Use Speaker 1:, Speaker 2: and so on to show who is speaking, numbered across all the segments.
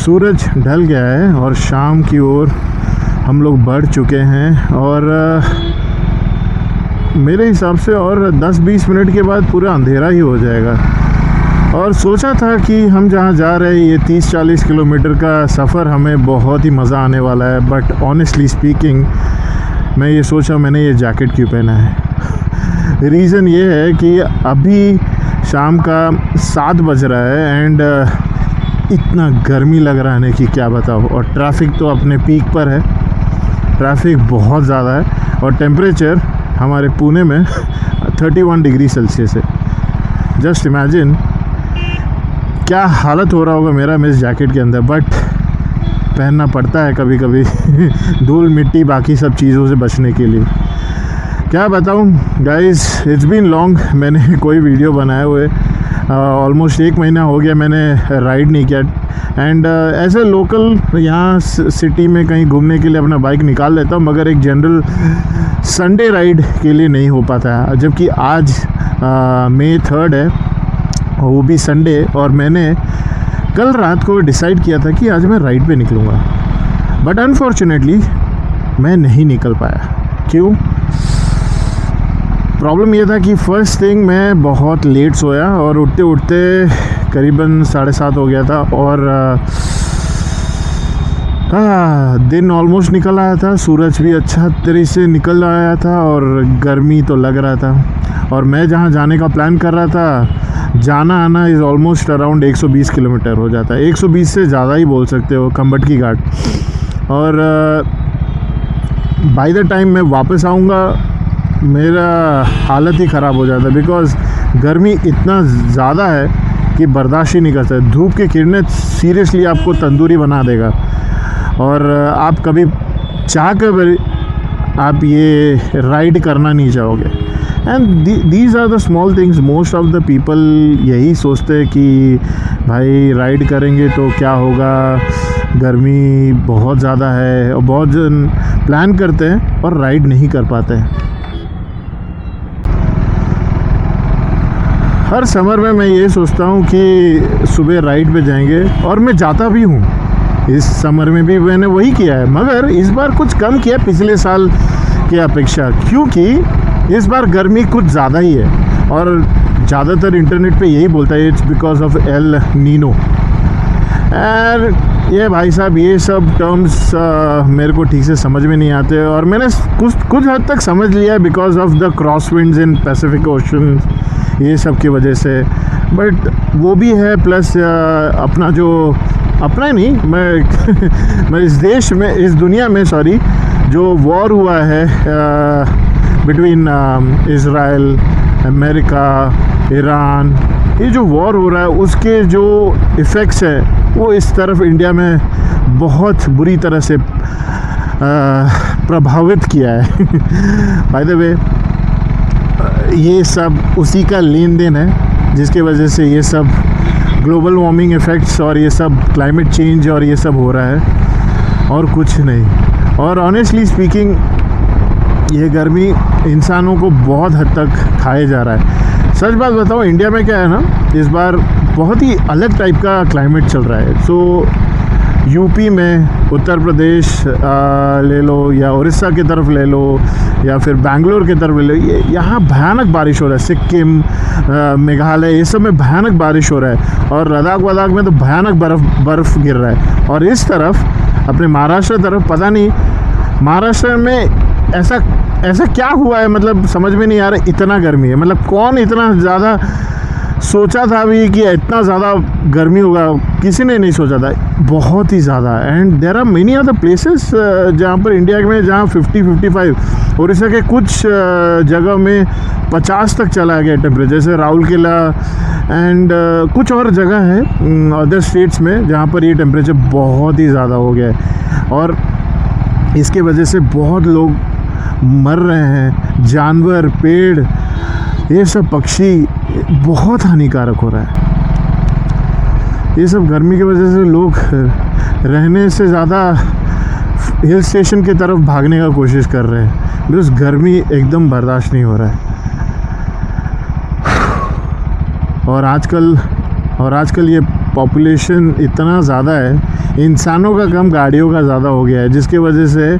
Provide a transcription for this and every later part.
Speaker 1: सूरज ढल गया है और शाम की ओर हम लोग बढ़ चुके हैं और मेरे हिसाब से और 10-20 मिनट के बाद पूरा अंधेरा ही हो जाएगा। और सोचा था कि हम जहाँ जा रहे हैं ये 30-40 किलोमीटर का सफ़र हमें बहुत ही मज़ा आने वाला है, बट ऑनेस्टली स्पीकिंग मैं ये सोचा मैंने ये जैकेट क्यों पहना है। रीज़न ये है कि अभी शाम का 7 बज रहा है एंड इतना गर्मी लग रहा है कि क्या बताओ, और ट्रैफिक तो अपने पीक पर है, ट्रैफिक बहुत ज़्यादा है और टेम्परेचर हमारे पुणे में 31 डिग्री सेल्सियस है। जस्ट इमेजिन क्या हालत हो रहा होगा मेरा इस जैकेट के अंदर, बट पहनना पड़ता है कभी कभी धूल मिट्टी बाकी सब चीज़ों से बचने के लिए। क्या बताऊं गाइस, इट्स बीन लॉन्ग, मैंने कोई वीडियो बनाए हुए ऑलमोस्ट 1 महीना हो गया मैंने राइड नहीं किया। एंड ऐसे लोकल यहाँ सिटी में कहीं घूमने के लिए अपना बाइक निकाल लेता हूँ, मगर एक जनरल संडे राइड के लिए नहीं हो पाता है। जबकि आज May 3 है, वो भी संडे, और मैंने कल रात को डिसाइड किया था कि आज मैं राइड पे निकलूँगा, बट अनफॉर्चुनेटली मैं नहीं निकल पाया। क्यों? प्रॉब्लम ये था कि फर्स्ट थिंग मैं बहुत लेट सोया और उठते उठते करीबन 7:30 हो गया था और दिन ऑलमोस्ट निकल आया था, सूरज भी अच्छा तरीके से निकल आया था और गर्मी तो लग रहा था। और मैं जहाँ जाने का प्लान कर रहा था, जाना आना इज़ ऑलमोस्ट अराउंड 120 किलोमीटर हो जाता है, 120 से ज़्यादा ही बोल सकते हो, खम्बटकी घाट। और बाय द टाइम मैं वापस आऊँगा मेरा हालत ही ख़राब हो जाता है, बिकॉज़ गर्मी इतना ज़्यादा है कि बर्दाश्त ही नहीं कर सकते। धूप की किरणें सीरियसली आपको तंदूरी बना देगा और आप कभी चाह कर आप ये राइड करना नहीं चाहोगे। And these are the small things, most of the people यही सोचते हैं कि भाई राइड करेंगे तो क्या होगा, गर्मी बहुत ज़्यादा है, और बहुत जन प्लान करते हैं और राइड नहीं कर पाते हैं। हर समर में मैं ये सोचता हूँ कि सुबह राइड पे जाएंगे, और मैं जाता भी हूँ। इस समर में भी मैंने वही किया है, मगर इस बार कुछ कम किया पिछले साल की अपेक्षा, क्योंकि इस बार गर्मी कुछ ज़्यादा ही है। और ज़्यादातर इंटरनेट पे यही बोलता है it's because of El Nino. और ये भाई साहब ये सब टर्म्स मेरे को ठीक से समझ में नहीं आते, और मैंने कुछ हद तक समझ लिया है because of the cross winds in Pacific ocean, ये सब की वजह से। बट वो भी है, प्लस अपना जो अपना ही नहीं, मैं इस देश में, इस दुनिया में सॉरी, जो वॉर हुआ है बिटवीन इज़राइल, अमेरिका, ईरान, ये जो वॉर हो रहा है उसके जो इफ़ेक्ट्स हैं वो इस तरफ इंडिया में बहुत बुरी तरह से प्रभावित किया है। बाय द वे ये सब उसी का लेन देन है जिसके वजह से ये सब ग्लोबल वार्मिंग इफ़ेक्ट्स और ये सब क्लाइमेट चेंज और ये सब हो रहा है, और कुछ नहीं। और ऑनेस्टली स्पीकिंग ये गर्मी इंसानों को बहुत हद तक खाए जा रहा है। सच बात बताओ, इंडिया में क्या है ना, इस बार बहुत ही अलग टाइप का क्लाइमेट चल रहा है। सो यूपी में, उत्तर प्रदेश ले लो, या उड़ीसा की तरफ ले लो, या फिर बेंगलोर की तरफ ले लो, यहाँ भयानक बारिश हो रहा है। सिक्किम, मेघालय, ये सब में भयानक बारिश हो रहा है, और लद्दाख वद्दाख में तो भयानक बर्फ़ गिर रहा है। और इस तरफ अपने महाराष्ट्र तरफ पता नहीं महाराष्ट्र में ऐसा क्या हुआ है, मतलब समझ में नहीं आ रहा, इतना गर्मी है। मतलब कौन इतना ज़्यादा सोचा था भी कि इतना ज़्यादा गर्मी होगा, किसी ने नहीं सोचा था, बहुत ही ज़्यादा। And there are many other places जहाँ पर इंडिया में जहाँ 50-55, उड़ीसा के कुछ जगह में 50 तक चला गया टेम्परेचर, जैसे राउरकेला एंड कुछ और जगह है अदर स्टेट्स में जहाँ पर ये टेम्परेचर बहुत ही ज़्यादा हो गया है, और इसके वजह से बहुत लोग मर रहे हैं, जानवर, पेड़, ये सब पक्षी, बहुत हानिकारक हो रहा है। ये सब गर्मी की वजह से लोग रहने से ज़्यादा हिल स्टेशन की तरफ भागने का कोशिश कर रहे हैं, बिकॉज गर्मी एकदम बर्दाश्त नहीं हो रहा है। और आजकल ये पॉपुलेशन इतना ज़्यादा है इंसानों का कम गाड़ियों का ज़्यादा हो गया है, जिसकी वजह से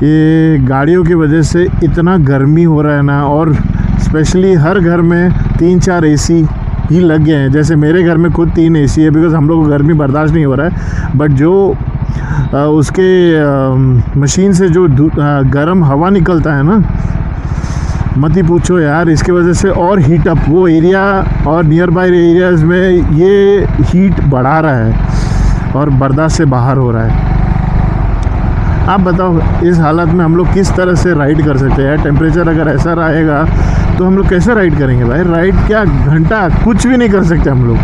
Speaker 1: ये गाड़ियों की वजह से इतना गर्मी हो रहा है ना। और स्पेशली हर घर में 3-4 एसी ही लग गए हैं। जैसे मेरे घर में खुद 3 एसी है, बिकॉज़ हम लोग को गर्मी बर्दाश्त नहीं हो रहा है। बट जो उसके मशीन से जो गर्म हवा निकलता है ना, मत ही पूछो यार। इसके वजह से और हीट अप वो एरिया और नियर बाय एरियाज़ में ये हीट बढ़ा रहा है और बर्दाश्त से बाहर हो रहा है। आप बताओ इस हालत में हम लोग किस तरह से राइड कर सकते हैं? टेम्परेचर अगर ऐसा रहेगा तो हम लोग कैसे राइड करेंगे भाई? राइड क्या, घंटा कुछ भी नहीं कर सकते हम लोग।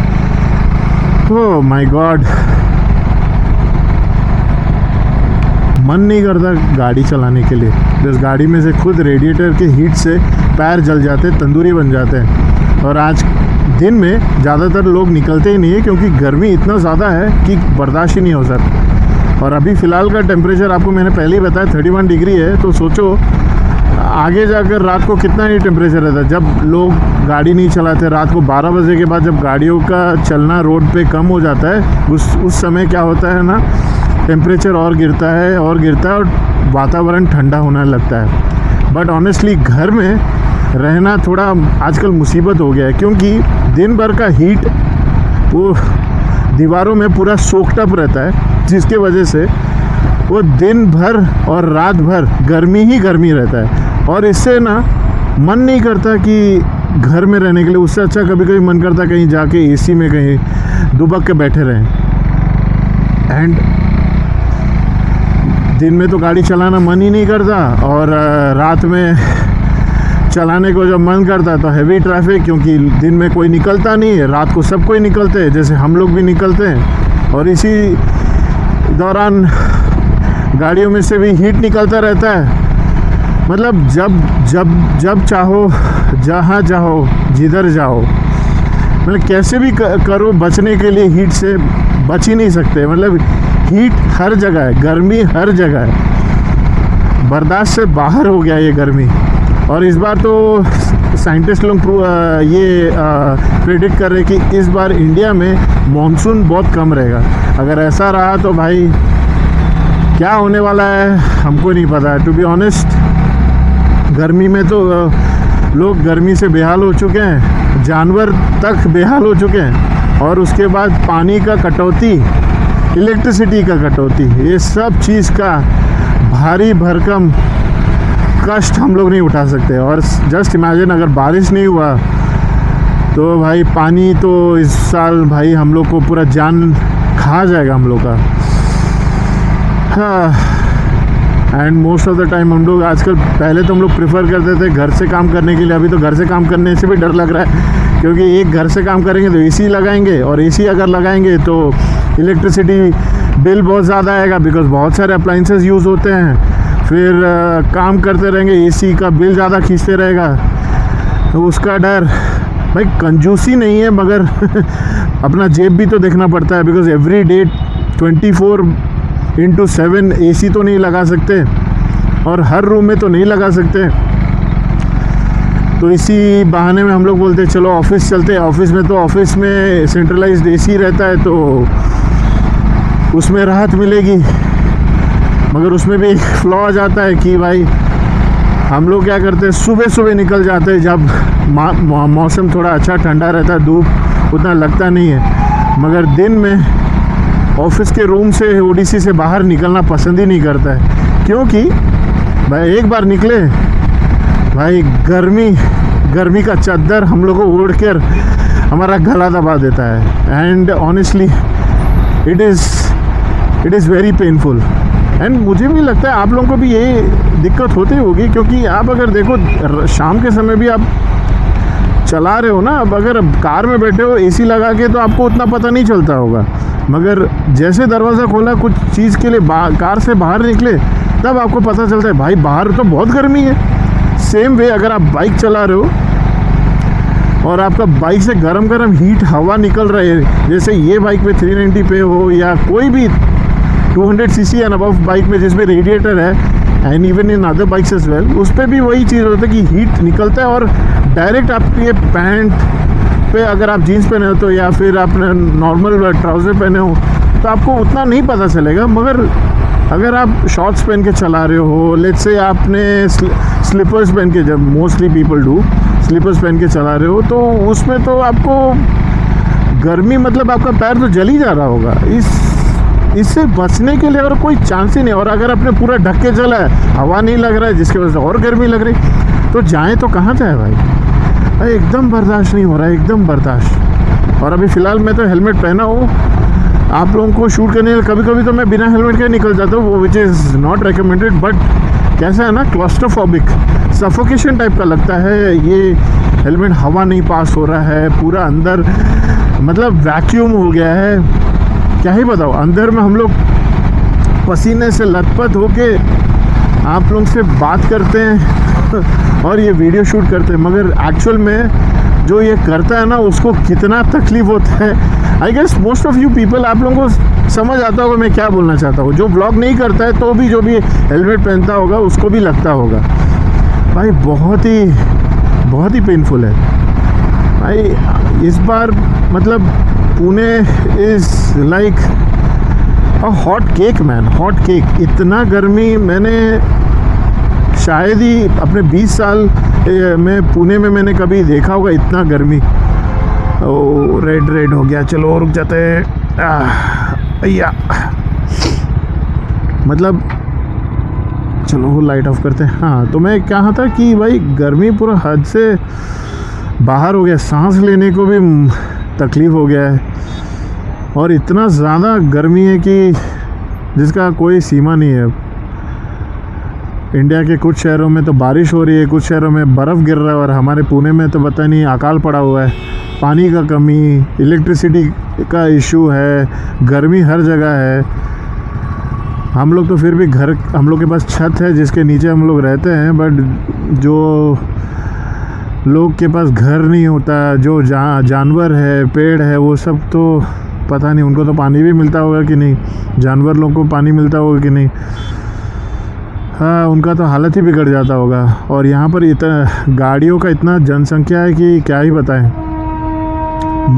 Speaker 1: ओह माय गॉड, मन नहीं करता गाड़ी चलाने के लिए। जिस गाड़ी में से खुद रेडिएटर के हीट से पैर जल जाते, तंदूरी बन जाते हैं। और आज दिन में ज़्यादातर लोग निकलते ही नहीं है, क्योंकि गर्मी इतना ज़्यादा है कि बर्दाश्त ही नहीं हो सकता। और अभी फ़िलहाल का टेम्परेचर आपको मैंने पहले ही बताया 31 डिग्री है। तो सोचो आगे जाकर रात को कितना ही टेम्परेचर रहता है। जब लोग गाड़ी नहीं चलाते, रात को 12 बजे के बाद जब गाड़ियों का चलना रोड पे कम हो जाता है, उस समय क्या होता है ना, टेम्परेचर और गिरता है और वातावरण ठंडा होने लगता है। बट ऑनेस्टली घर में रहना थोड़ा आजकल मुसीबत हो गया है, क्योंकि दिन भर का हीट वो दीवारों में पूरा सोक्ड अप रहता है, जिसके वजह से वो दिन भर और रात भर गर्मी ही गर्मी रहता है। और इससे ना मन नहीं करता कि घर में रहने के लिए। उससे अच्छा कभी कभी मन करता कहीं जाके एसी में कहीं दुबक के बैठे रहें। एंड दिन में तो गाड़ी चलाना मन ही नहीं करता, और रात में चलाने को जब मन करता है तो हैवी ट्रैफिक, क्योंकि दिन में कोई निकलता नहीं है, रात को सब कोई निकलते हैं, जैसे हम लोग भी निकलते हैं। और इसी दौरान गाड़ियों में से भी हीट निकलता रहता है। मतलब जब चाहो, जहाँ चाहो, जिधर जाओ, मतलब कैसे भी करो बचने के लिए हीट से बच ही नहीं सकते। मतलब हीट हर जगह है, गर्मी हर जगह है, बर्दाश्त से बाहर हो गया ये गर्मी। और इस बार तो साइंटिस्ट लोग ये प्रेडिक्ट कर रहे हैं कि इस बार इंडिया में मॉनसून बहुत कम रहेगा। अगर ऐसा रहा तो भाई क्या होने वाला है हमको नहीं पता है। टू बी ऑनेस्ट, गर्मी में तो लोग गर्मी से बेहाल हो चुके हैं, जानवर तक बेहाल हो चुके हैं। और उसके बाद पानी का कटौती, इलेक्ट्रिसिटी का कटौती, ये सब चीज़ का भारी भरकम कष्ट हम लोग नहीं उठा सकते। और जस्ट इमेजिन अगर बारिश नहीं हुआ तो भाई पानी तो इस साल भाई हम लोग को पूरा जान खा जाएगा हम लोग का। And most of the time हम लोग आजकल, पहले तो हम लोग प्रेफर करते थे घर से काम करने के लिए। अभी तो घर से काम करने से भी डर लग रहा है, क्योंकि एक घर से काम करेंगे तो एसी लगाएंगे, और एसी अगर लगाएंगे तो इलेक्ट्रिसिटी बिल बहुत ज़्यादा आएगा, बिकॉज बहुत सारे अप्लाइंसेस यूज़ होते हैं। फिर काम करते रहेंगे, एसी का बिल ज़्यादा खींचते रहेगा, तो उसका डर। भाई कंजूसी नहीं है, मगर अपना जेब भी तो देखना पड़ता है, बिकॉज एवरी डे 24/7 एसी तो नहीं लगा सकते, और हर रूम में तो नहीं लगा सकते। तो इसी बहाने में हम लोग बोलते हैं चलो ऑफिस चलते हैं। ऑफिस में तो ऑफिस में सेंट्रलाइज्ड एसी रहता है, तो उसमें राहत मिलेगी। मगर उसमें भी एक फ्लॉ आ जाता है कि भाई हम लोग क्या करते हैं, सुबह सुबह निकल जाते हैं जब मौसम थोड़ा अच्छा ठंडा रहता है, धूप उतना लगता नहीं है। मगर दिन में ऑफिस के रूम से, ओडीसी से बाहर निकलना पसंद ही नहीं करता है, क्योंकि भाई एक बार निकले भाई गर्मी का चादर हम लोग को ओढ़ कर हमारा गला दबा देता है। And honestly it is very painful. And मुझे भी लगता है आप लोगों को भी ये दिक्कत होती होगी, क्योंकि आप अगर देखो शाम के समय भी आप चला रहे हो ना, अब अगर कार में बैठे हो एसी लगा के तो आपको उतना पता नहीं चलता होगा, मगर जैसे दरवाज़ा खोला कुछ चीज़ के लिए कार से बाहर निकले तब आपको पता चलता है भाई बाहर तो बहुत गर्मी है। सेम वे अगर आप बाइक चला रहे हो और आपका बाइक से गरम हीट हवा निकल रही है, जैसे ये बाइक पे 390 पे हो या कोई भी 200 सीसी एंड अबव बाइक में जिसमें रेडिएटर है, and even in other bikes as well, उस पर भी वही चीज़ होता है कि हीट निकलता है और डायरेक्ट आपके पैंट पे, अगर आप जीन्स पहने हो तो, या फिर आपने नॉर्मल ट्राउज़र पहने हो तो आपको उतना नहीं पता चलेगा। मगर अगर आप शॉर्ट्स पहन के चला रहे हो, लेट्स से आपने स्लीपर्स पहन के, जब मोस्टली पीपल डू स्लीपर्स पहन के चला रहे हो, तो उसमें तो आपको गर्मी, मतलब आपका पैर तो जल ही जा रहा होगा। इससे बचने के लिए और कोई चांस ही नहीं। और अगर आपने पूरा ढक के चला है, हवा नहीं लग रहा है, जिसकी वजह से और गर्मी लग रही, तो जाए तो कहाँ जाए भाई। एकदम बर्दाश्त नहीं हो रहा है, एकदम बर्दाश्त। और अभी फ़िलहाल मैं तो हेलमेट पहना हूँ। आप लोगों को शूट करने के लिए कभी कभी तो मैं बिना हेलमेट के निकल जाता हूँ, वो which is not recommended. But कैसा है ना, क्लॉस्ट्रोफोबिक, सफोकेशन टाइप का लगता है। ये हेलमेट हवा नहीं पास हो रहा है, पूरा अंदर मतलब वैक्यूम हो गया है, क्या ही बताओ। अंदर में हम लोग पसीने से लथपथ होके आप लोग से बात करते हैं और ये वीडियो शूट करते हैं, मगर एक्चुअल में जो ये करता है ना, उसको कितना तकलीफ़ होता है। I guess most of you people, आप लोगों को समझ आता होगा मैं क्या बोलना चाहता हूँ। जो ब्लॉग नहीं करता है तो भी जो भी हेलमेट पहनता होगा उसको भी लगता होगा भाई, बहुत ही पेनफुल है भाई। इस बार मतलब Pune is like a hot cake man, hot cake. इतना गर्मी मैंने शायद ही अपने 20 साल में पुणे में मैंने कभी देखा होगा, इतना गर्मी। ओ रेड हो गया, चलो और रुक जाते हैं। भैया मतलब चलो वो लाइट ऑफ करते हैं। हाँ, तो मैं कहा था कि भाई गर्मी पूरा हद से बाहर हो गया, सांस लेने को भी तकलीफ़ हो गया है। और इतना ज़्यादा गर्मी है कि जिसका कोई सीमा नहीं है। इंडिया के कुछ शहरों में तो बारिश हो रही है, कुछ शहरों में बर्फ़ गिर रहा है, और हमारे पुणे में तो पता नहीं अकाल पड़ा हुआ है। पानी का कमी, इलेक्ट्रिसिटी का इशू है, गर्मी हर जगह है। हम लोग तो फिर भी घर, हम लोग के पास छत है जिसके नीचे हम लोग रहते हैं, बट जो लोग के पास घर नहीं होता, जो जानवर है, पेड़ है, वो सब तो पता नहीं उनको तो पानी भी मिलता होगा कि नहीं, जानवर लोग को पानी मिलता होगा कि नहीं। हाँ, उनका तो हालत ही बिगड़ जाता होगा। और यहाँ पर इतना गाड़ियों का इतना जनसंख्या है कि क्या ही बताएं,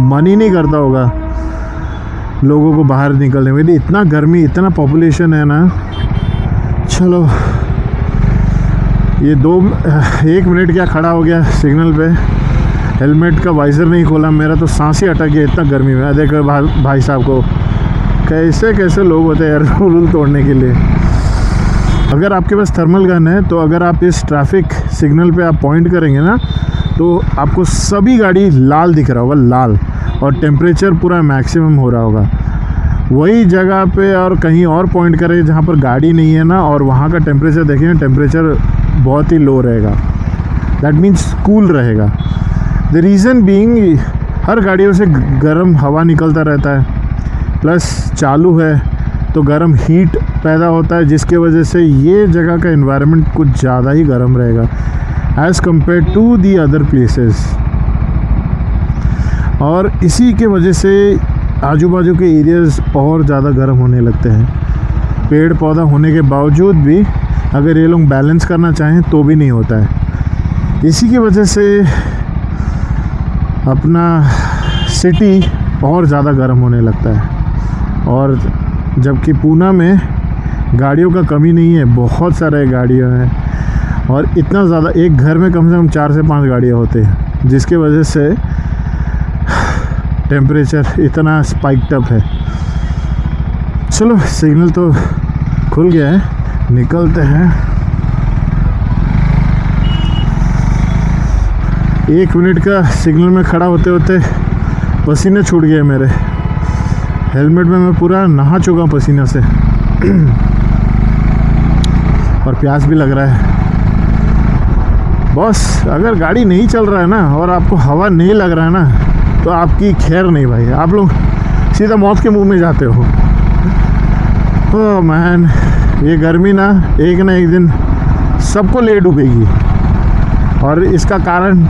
Speaker 1: मन ही नहीं करता होगा लोगों को बाहर निकलने में। इतना गर्मी, इतना पॉपुलेशन है ना। चलो ये 1 मिनट क्या खड़ा हो गया सिग्नल पे, हेलमेट का वाइज़र नहीं खोला, मेरा तो सांस ही अटक गया इतना गर्मी में। देखो भाई साहब को, कैसे लोग होते हैं यार रूल तोड़ने के लिए। अगर आपके पास थर्मल गन है तो अगर आप इस ट्रैफिक सिग्नल पे आप पॉइंट करेंगे ना, तो आपको सभी गाड़ी लाल दिख रहा होगा, लाल, और टेम्परेचर पूरा मैक्सिमम हो रहा होगा। वही जगह पे और कहीं और पॉइंट करें जहाँ पर गाड़ी नहीं है ना, और वहाँ का टेम्परेचर देखेंगे, टेम्परेचर बहुत ही लो रहेगा। दैट मीन्स कूल रहेगा। द रीज़न बीइंग, हर गाड़ियों से गर्म हवा निकलता रहता है, प्लस चालू है तो गर्म हीट पैदा होता है, जिसके वजह से ये जगह का एनवायरनमेंट कुछ ज़्यादा ही गर्म रहेगा as compare to the other places. और इसी के वजह से आजू बाजू के एरियाज़ और ज़्यादा गर्म होने लगते हैं। पेड़ पौधा होने के बावजूद भी अगर ये लोग बैलेंस करना चाहें तो भी नहीं होता है। इसी की वजह से अपना सिटी और ज़्यादा गर्म होने लगता है। और जबकि पूना में गाड़ियों का कमी नहीं है, बहुत सारे गाड़ियाँ हैं, और इतना ज़्यादा, एक घर में कम से कम 4 से 5 गाड़ियाँ होते हैं, जिसके वजह से टेम्परेचर इतना स्पाइक्ड अप है। चलो सिग्नल तो खुल गया है, निकलते हैं। 1 मिनट का सिग्नल में खड़ा होते होते पसीने छूट गए मेरे। हेलमेट में मैं पूरा नहा चुका हूँ पसीना से और प्यास भी लग रहा है। बॉस, अगर गाड़ी नहीं चल रहा है ना और आपको हवा नहीं लग रहा है ना, तो आपकी खैर नहीं भाई, आप लोग सीधा मौत के मुंह में जाते हो। ओह मैन, ये गर्मी ना एक दिन सबको ले डूबेगी, और इसका कारण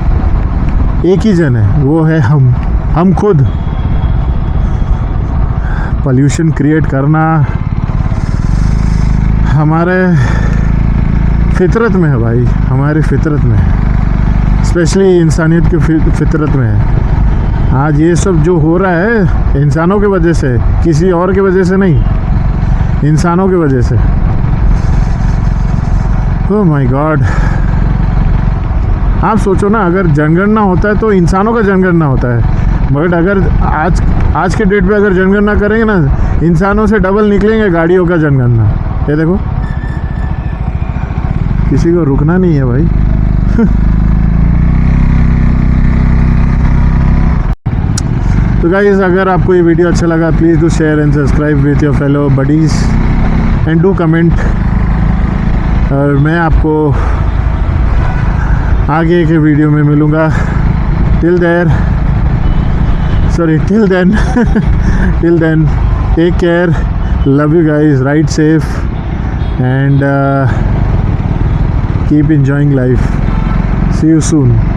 Speaker 1: एक ही जन है, वो है हम खुद। पोल्यूशन क्रिएट करना हमारे फितरत में है भाई, हमारी फितरत में है, स्पेशली इंसानियत की फितरत में है। आज ये सब जो हो रहा है इंसानों की वजह से, किसी और की वजह से नहीं, इंसानों की वजह से। Oh my God. आप सोचो ना, अगर जनगणना होता है तो इंसानों का जनगणना होता है, मगर अगर आज के डेट पे अगर जनगणना करेंगे ना, इंसानों से डबल निकलेंगे गाड़ियों का जनगणना। ये देखो, किसी को रुकना नहीं है भाई। तो गाइस, अगर आपको ये वीडियो अच्छा लगा, please do share and subscribe with your fellow buddies and do comment. और मैं आपको आगे के वीडियो में मिलूँगा। Till then take care, love you guys, ride safe and keep enjoying life. See you soon.